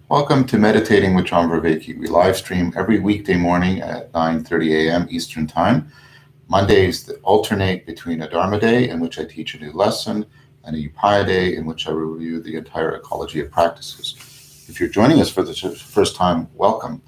Welcome to Meditating with John Vervaeke. We live stream every weekday morning at 9:30 a.m. Eastern Time. Mondays alternate between a Dharma day, in which I teach a new lesson, and a Upaya day, in which I review the entire ecology of practices. If you're joining us for the first time, welcome.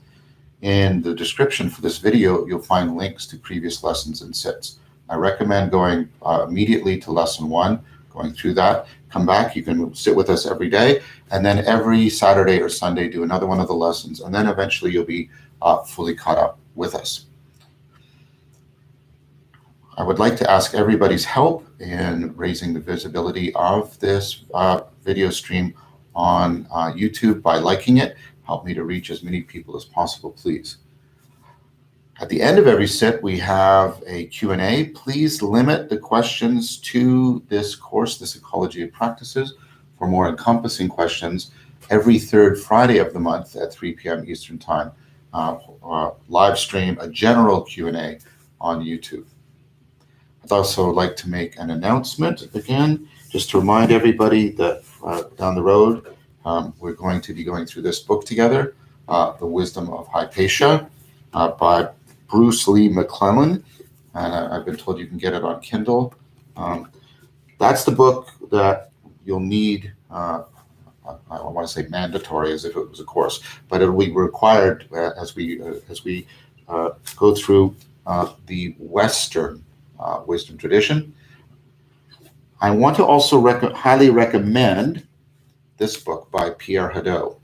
In the description for this video, you'll find links to previous lessons and sits. I recommend going immediately to lesson 1, going through that. Come back, you can sit with us every day, and then every Saturday or Sunday do another one of the lessons, and then eventually you'll be fully caught up with us. I would like to ask everybody's help in raising the visibility of this video stream on YouTube by liking it. Help me to reach as many people as possible, please. At the end of every sit, we have a Q&A. Please limit the questions to this course, this Ecology of Practices. For more encompassing questions, every third Friday of the month at 3 p.m. Eastern Time, live stream a general Q&A on YouTube. I'd also like to make an announcement again, just to remind everybody that down the road, we're going to be going through this book together, The Wisdom of Hypatia, by Bruce Lee McClellan, and I've been told you can get it on Kindle. That's the book that you'll need, I want to say mandatory as if it was a course, but it'll be required as we go through the Western wisdom tradition. I want to also highly recommend this book by Pierre Hadot,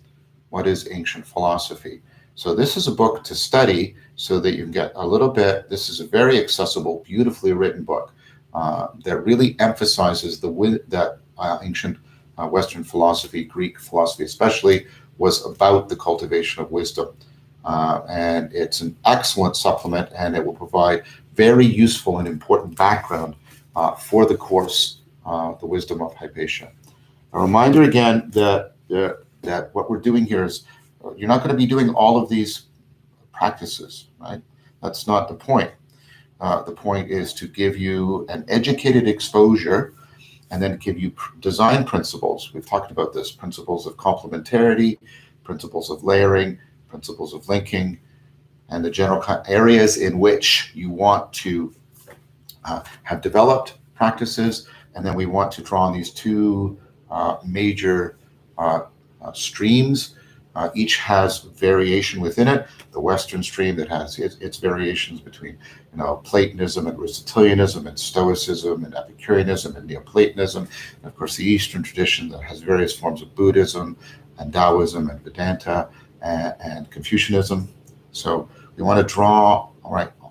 What is Ancient Philosophy? So this is a book to study so that you can get a little bit. This is a very accessible, beautifully written book that really emphasizes that ancient Western philosophy, Greek philosophy especially, was about the cultivation of wisdom. And it's an excellent supplement, and it will provide very useful and important background for the course, The Wisdom of Hypatia. A reminder again that what we're doing here is you're not going to be doing all of these practices, right? That's not the point. The point is to give you an educated exposure and then give you design principles. We've talked about this, principles of complementarity, principles of layering, principles of linking, and the general areas in which you want to have developed practices. And then we want to draw on these two major streams. Each has variation within it. The Western stream that has its variations between, Platonism and Aristotelianism and Stoicism and Epicureanism and Neoplatonism. And of course, the Eastern tradition that has various forms of Buddhism and Taoism and Vedanta and Confucianism. So we want to draw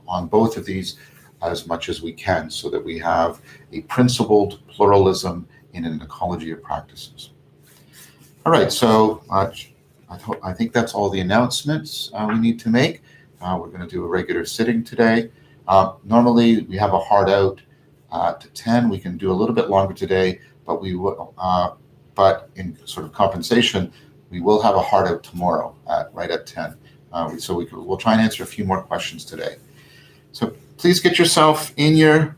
on both of these as much as we can so that we have a principled pluralism in an ecology of practices. All right, so I think that's all the announcements we need to make. We're going to do a regular sitting today. Normally, we have a hard out to 10. We can do a little bit longer today, but but in sort of compensation, we will have a hard out tomorrow right at 10. So we'll try and answer a few more questions today. So please get yourself in your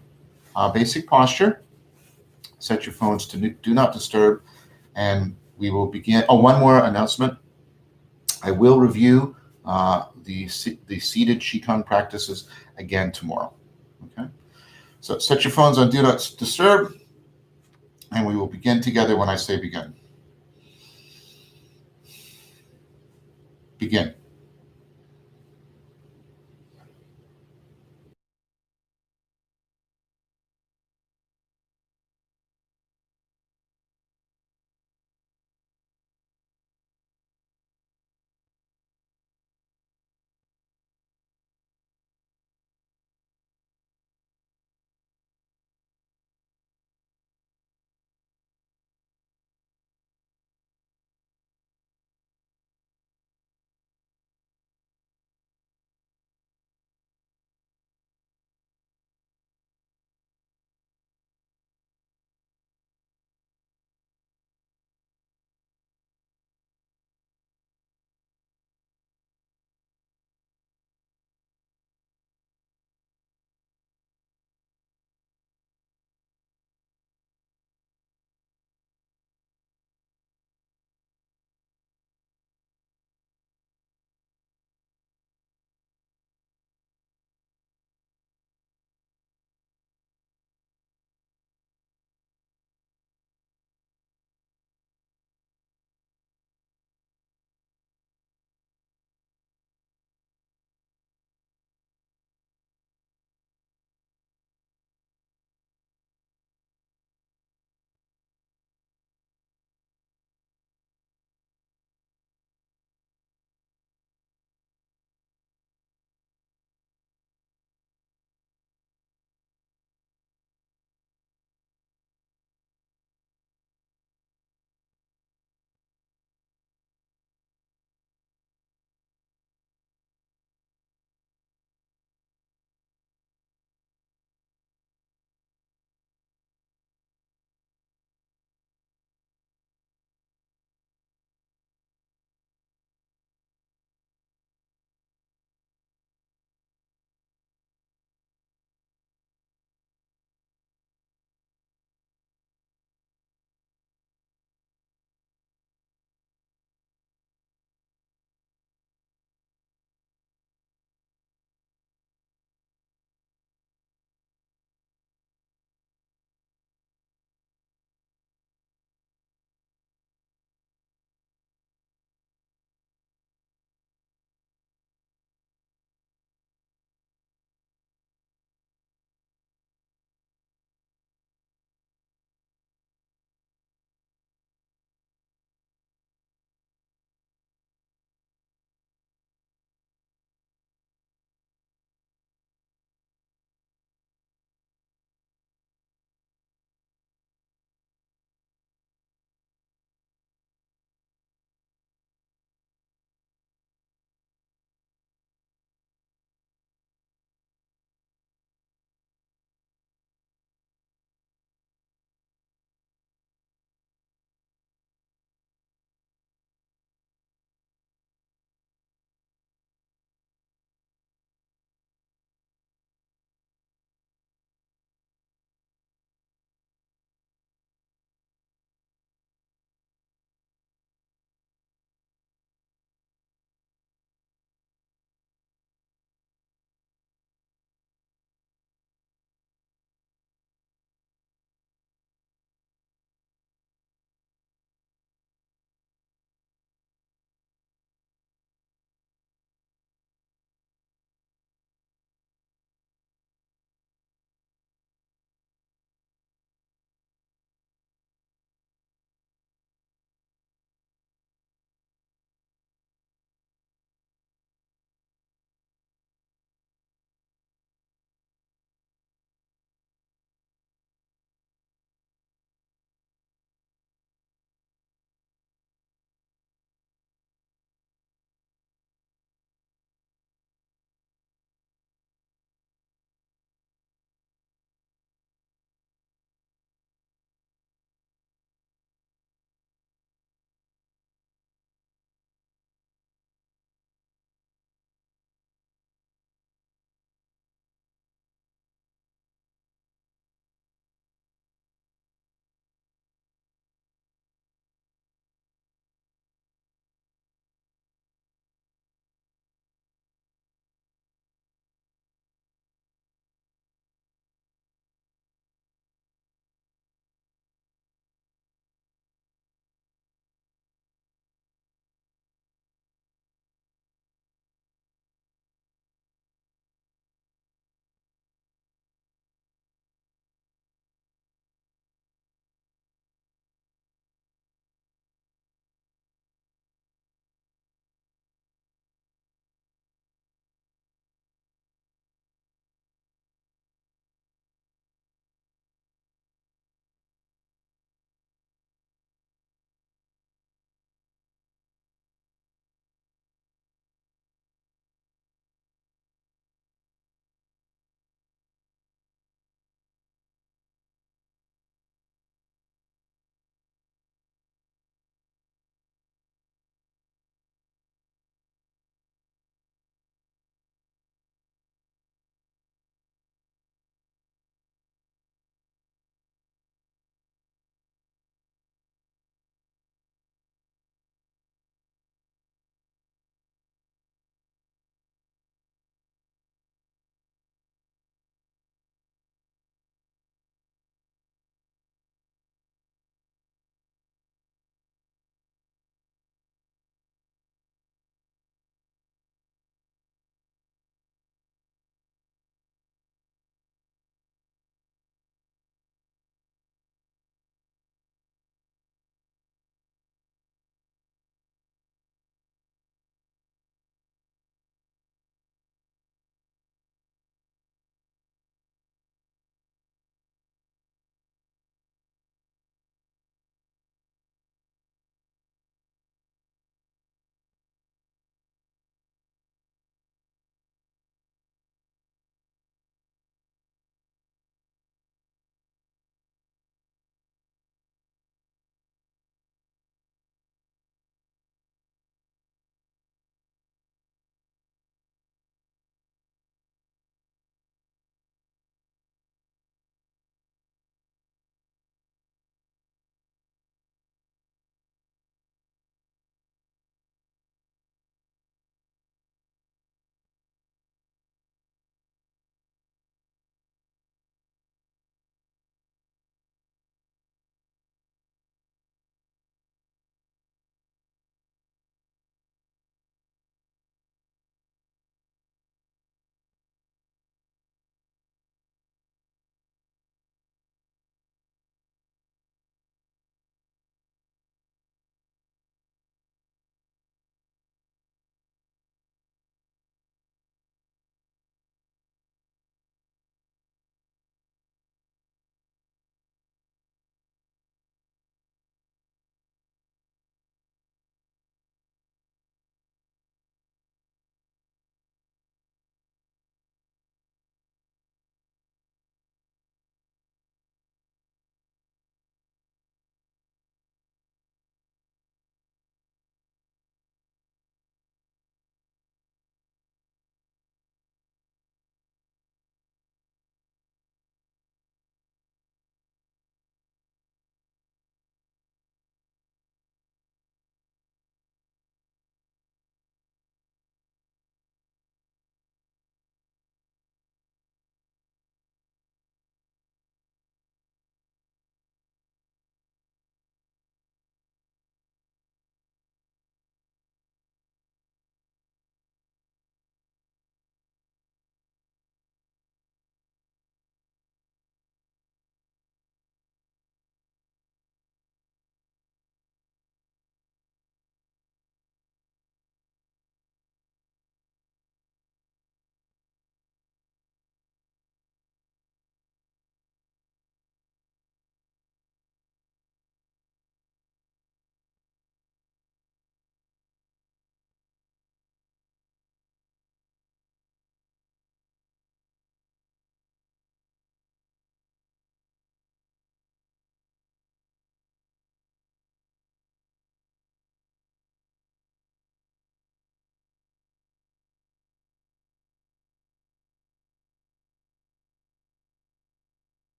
basic posture. Set your phones to do not disturb, and we will begin. Oh, one more announcement. I will review the seated Qigong practices again tomorrow. Okay, so set your phones on do not disturb, and we will begin together when I say begin. Begin.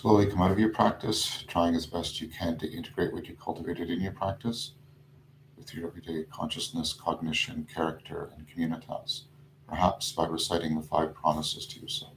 Slowly come out of your practice, trying as best you can to integrate what you cultivated in your practice with your everyday consciousness, cognition, character, and communitas, perhaps by reciting the 5 promises to yourself.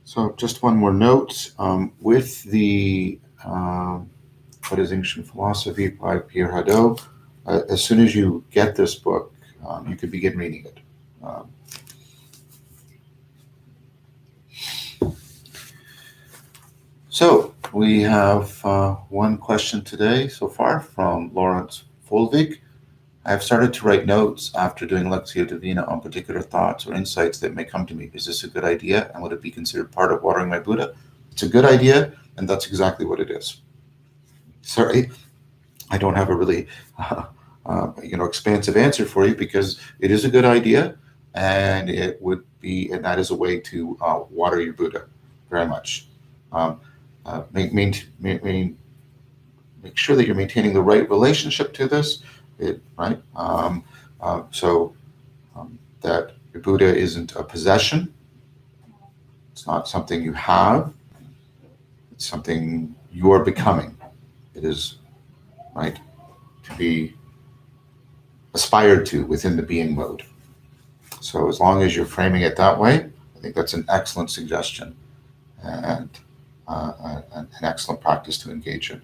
So just one more note, with the What is Ancient Philosophy by Pierre Hadot, as soon as you get this book, you can begin reading it. So we have one question today so far from Lawrence Folvig. I have started to write notes after doing Lectio Divina on particular thoughts or insights that may come to me. Is this a good idea, and would it be considered part of watering my Buddha? It's a good idea, and that's exactly what it is. Sorry, I don't have a really expansive answer for you, because it is a good idea, and and that is a way to water your Buddha very much. Make sure that you're maintaining the right relationship to this, right? So that your Buddha isn't a possession. It's not something you have. It's something you are becoming. It is, right, to be aspired to within the being mode. So as long as you're framing it that way, I think that's an excellent suggestion, and an excellent practice to engage in.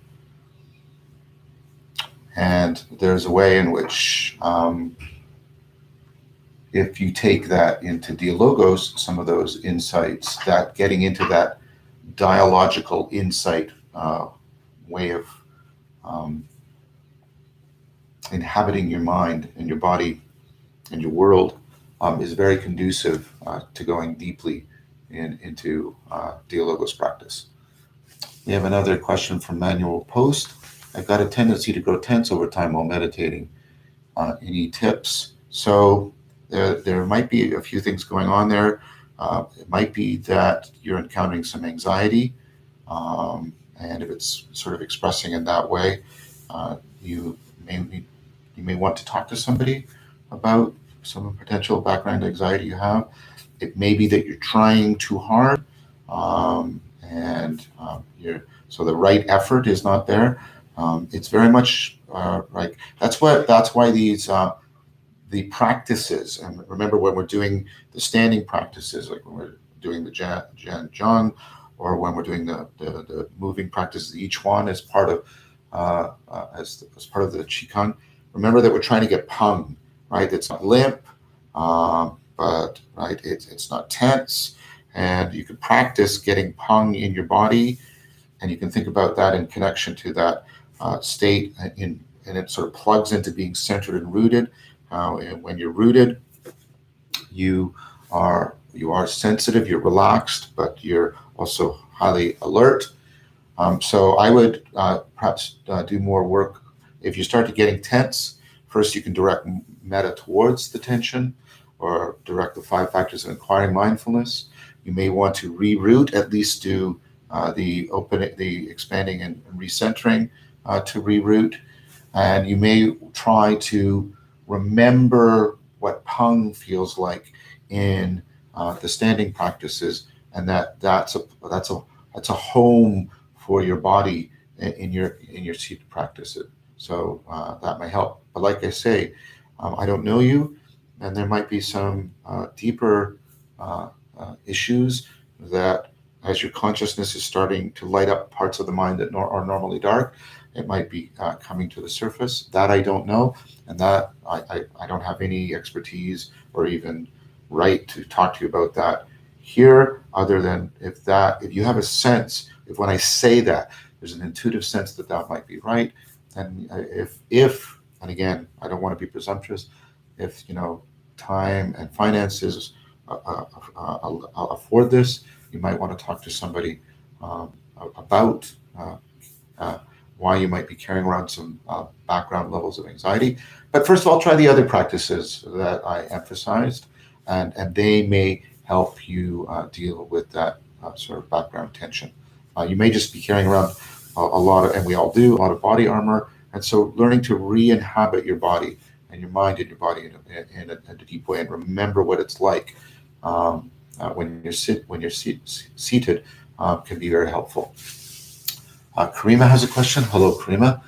And there's a way in which, if you take that into dialogos, some of those insights, that getting into that dialogical insight way of inhabiting your mind and your body and your world is very conducive to going deeply into dialogos practice. We have another question from Manuel Post. I've got a tendency to grow tense over time while meditating. Any tips? So there might be a few things going on there. It might be that you're encountering some anxiety, and if it's sort of expressing in that way, you may want to talk to somebody about some potential background anxiety you have. It may be that you're trying too hard, and so the right effort is not there. It's very much right. That's why these the practices, and remember, when we're doing the standing practices, like when we're doing the Jan Jung, or when we're doing the moving practices, each one as part of as part of the Qigong. Remember that we're trying to get pung, right? It's not limp, but right, it's not tense, and you can practice getting pung in your body, and you can think about that in connection to that state, and it sort of plugs into being centered and rooted. And when you're rooted, you are sensitive, you're relaxed, but you're also highly alert. So I would perhaps do more work. If you start to getting tense, first you can direct metta towards the tension, or direct the 5 factors of inquiring mindfulness. You may want to reroute, at least do the expanding and recentering to reroute. And you may try to remember what Pung feels like in the standing practices, and that's a home for your body in your seated practices. So that may help. But like I say, I don't know you, and there might be some deeper issues that, as your consciousness is starting to light up parts of the mind that are normally dark, it might be coming to the surface. That I don't know, and that I don't have any expertise or even right to talk to you about that here, other than if you have a sense, if when I say that, there's an intuitive sense that might be right, and if and again, I don't want to be presumptuous, if time and finances afford this, you might want to talk to somebody about why you might be carrying around some background levels of anxiety. But first of all, try the other practices that I emphasized, and they may help you deal with that sort of background tension. You may just be carrying around a lot of, and we all do, a lot of body armor, and so learning to re-inhabit your body and your mind and your body in a deep way, and remember what it's like when you're seated can be very helpful. Karima has a question. Hello, Karima.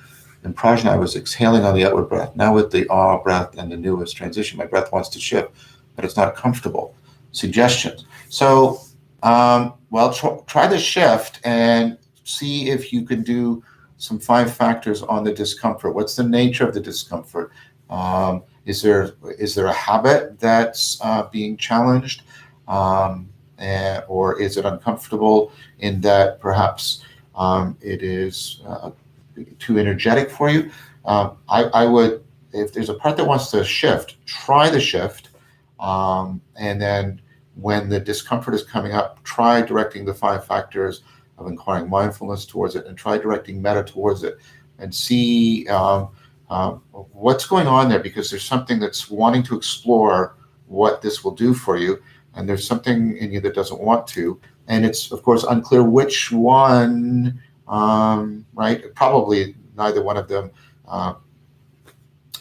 In Prajna, I was exhaling on the outward breath. Now with the breath and the newest transition, my breath wants to shift, but it's not comfortable. Suggestions. So, try the shift and see if you can do some 5 factors on the discomfort. What's the nature of the discomfort? Is there a habit that's being challenged, or is it uncomfortable in that perhaps it is too energetic for you? I would, if there's a part that wants to shift, try the shift, and then when the discomfort is coming up, try directing the 5 factors of inquiring mindfulness towards it, and try directing metta towards it, and see what's going on there, because there's something that's wanting to explore what this will do for you, and there's something in you that doesn't want to, and it's of course unclear which one, right? Probably neither one of them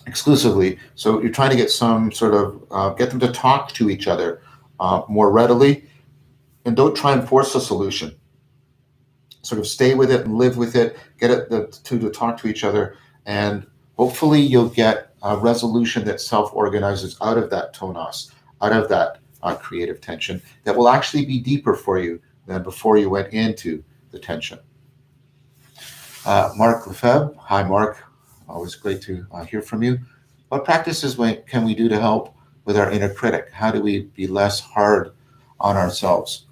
exclusively. So you're trying to get some sort of get them to talk to each other more readily, and don't try and force a solution. Sort of stay with it and live with it, get it to talk to each other, and hopefully you'll get a resolution that self-organizes out of that tonos, out of that creative tension, that will actually be deeper for you than before you went into the tension. Mark Lefebvre. Hi, Mark. Always great to hear from you. What practices can we do to help with our inner critic? How do we be less hard on ourselves?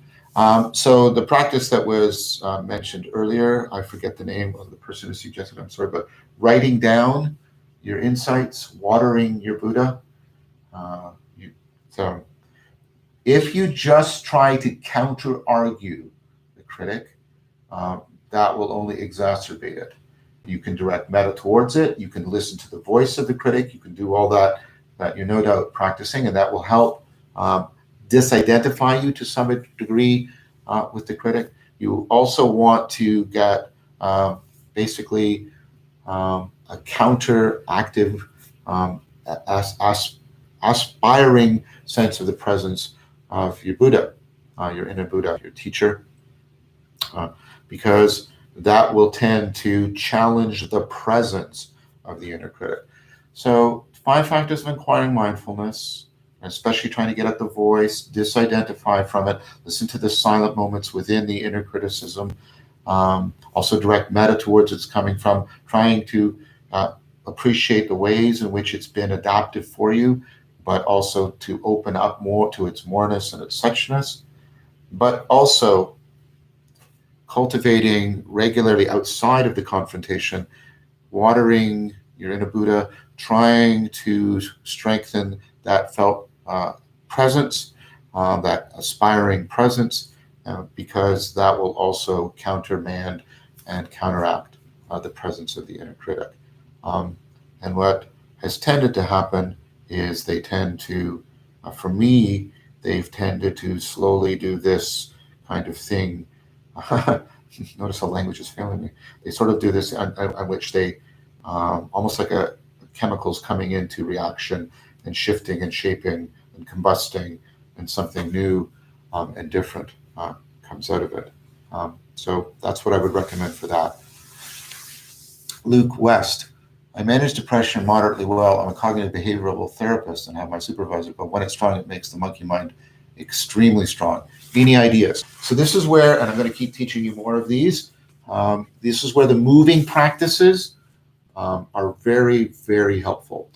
So the practice that was mentioned earlier, I forget the name of the person who suggested, I'm sorry, but writing down your insights, watering your Buddha. So if you just try to counter-argue the critic, that will only exacerbate it. You can direct metta towards it. You can listen to the voice of the critic. You can do all that you're no doubt practicing, and that will help disidentify you to some degree with the critic. You also want to get basically a counteractive, aspiring sense of the presence of your Buddha, your inner Buddha, your teacher, because that will tend to challenge the presence of the inner critic. So 5 factors of inquiring mindfulness, especially trying to get at the voice, disidentify from it, listen to the silent moments within the inner criticism, also direct metta towards it's coming from, trying to appreciate the ways in which it's been adaptive for you, but also to open up more to its moreness and its suchness, but also cultivating regularly outside of the confrontation, watering your inner Buddha, trying to strengthen that felt presence, that aspiring presence, because that will also countermand and counteract the presence of the inner critic. And what has tended to happen is they tend to For me, they've tended to slowly do this kind of thing. Notice how language is failing me. They sort of do this on which they almost like a chemicals coming into reaction and shifting and shaping and combusting, and something new and different comes out of it. So that's what I would recommend for that. Luke West. I manage depression moderately well. I'm a cognitive behavioral therapist and have my supervisor, but when it's strong, it makes the monkey mind extremely strong. Any ideas? So this is where, and I'm going to keep teaching you more of these. This is where the moving practices are very, very helpful.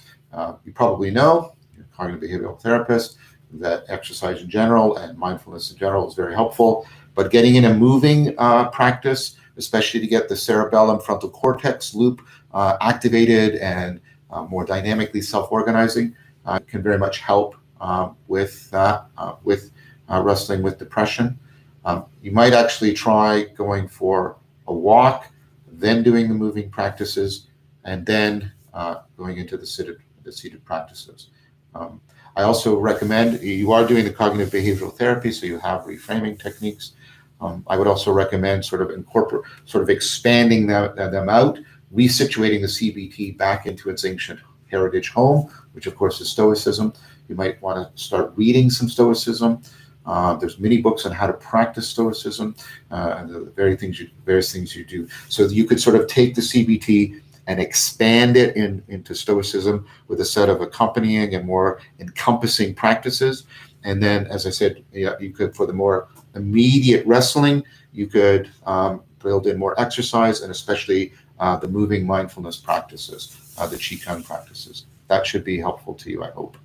You probably know, you're a cognitive behavioral therapist, that exercise in general and mindfulness in general is very helpful. But getting in a moving practice, especially to get the cerebellum frontal cortex loop activated and more dynamically self-organizing, can very much help with wrestling with depression. You might actually try going for a walk, then doing the moving practices, and then going into the seated practices. I also recommend, you are doing the cognitive behavioral therapy, so you have reframing techniques. I would also recommend sort of expanding them out, resituating the CBT back into its ancient heritage home, which of course is Stoicism. You might want to start reading some Stoicism. There's many books on how to practice Stoicism and the various things you do. So you could sort of take the CBT and expand it into Stoicism with a set of accompanying and more encompassing practices. And then, as I said, you could, for the more immediate wrestling, you could build in more exercise, and especially the moving mindfulness practices, the Qigong practices. That should be helpful to you, I hope.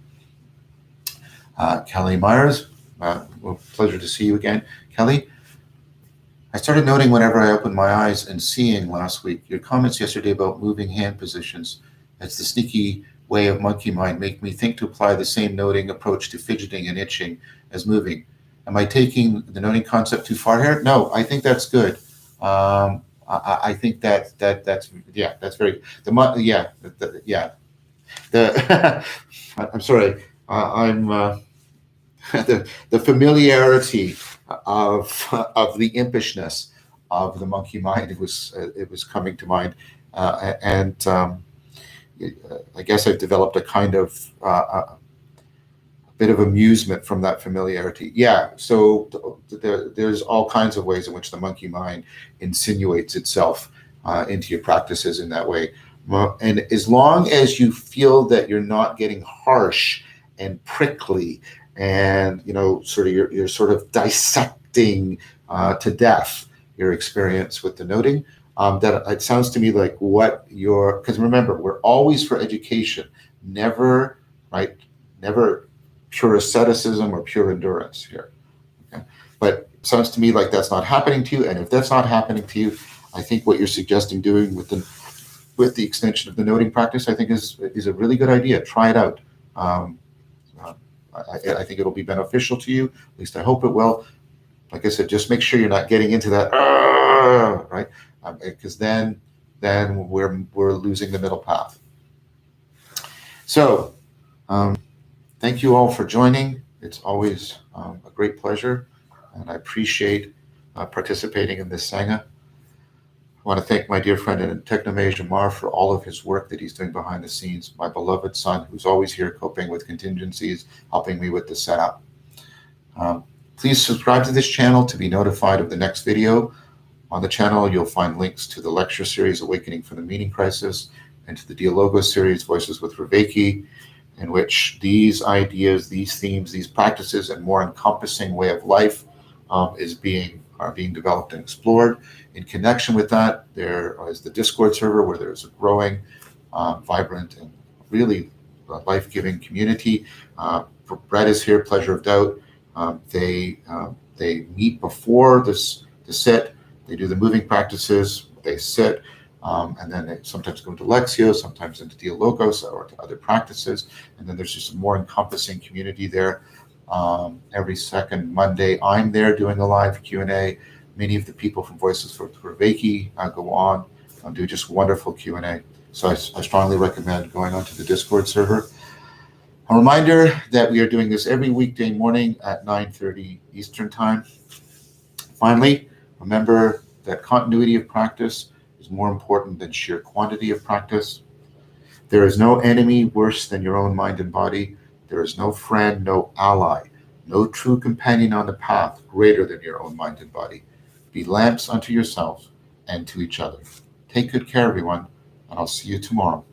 Kelly Myers, well, pleasure to see you again. Kelly, I started noting whenever I opened my eyes and seeing last week, your comments yesterday about moving hand positions as the sneaky way of monkey mind make me think to apply the same noting approach to fidgeting and itching as moving. Am I taking the noting concept too far here? No, I think that's good. I think that's very I'm sorry. The familiarity of the impishness of the monkey mind, it was coming to mind, and I guess I've developed a kind of a bit of amusement from that familiarity. Yeah, so there's all kinds of ways in which the monkey mind insinuates itself into your practices in that way. And as long as you feel that you're not getting harsh and prickly, and you're sort of dissecting to death your experience with the noting, that it sounds to me like because remember, we're always for education, never pure asceticism or pure endurance here. Okay? But it sounds to me like that's not happening to you, and if that's not happening to you, I think what you're suggesting doing with the extension of the noting practice, I think is a really good idea. Try it out. I think it'll be beneficial to you. At least I hope it will. Like I said, just make sure you're not getting into that, right? Because then we're losing the middle path. So, thank you all for joining. It's always a great pleasure, and I appreciate participating in this Sangha. I want to thank my dear friend in Technomage, Jamar, for all of his work that he's doing behind the scenes. My beloved son, who's always here coping with contingencies, helping me with the setup. Please subscribe to this channel to be notified of the next video. On the channel, you'll find links to the lecture series, Awakening from the Meaning Crisis, and to the Dialogo series, Voices with Vervaeke, in which these ideas, these themes, these practices, and more encompassing way of life are being developed and explored. In connection with that, there is the Discord server, where there's a growing, vibrant, and really life-giving community. Brett is here, Pleasure of Doubt. They meet before the sit. They do the moving practices. They sit, and then they sometimes go into Lexio, sometimes into Dialogos or to other practices. And then there's just a more encompassing community there. Every second Monday, I'm there doing a live Q&A. Many of the people from Voices for Vervaeke go on and do just wonderful Q&A. So I strongly recommend going onto the Discord server. A reminder that we are doing this every weekday morning at 9:30 Eastern Time. Finally, remember that continuity of practice is more important than sheer quantity of practice. There is no enemy worse than your own mind and body. There is no friend, no ally, no true companion on the path greater than your own mind and body. Be lamps unto yourselves and to each other. Take good care, everyone, and I'll see you tomorrow.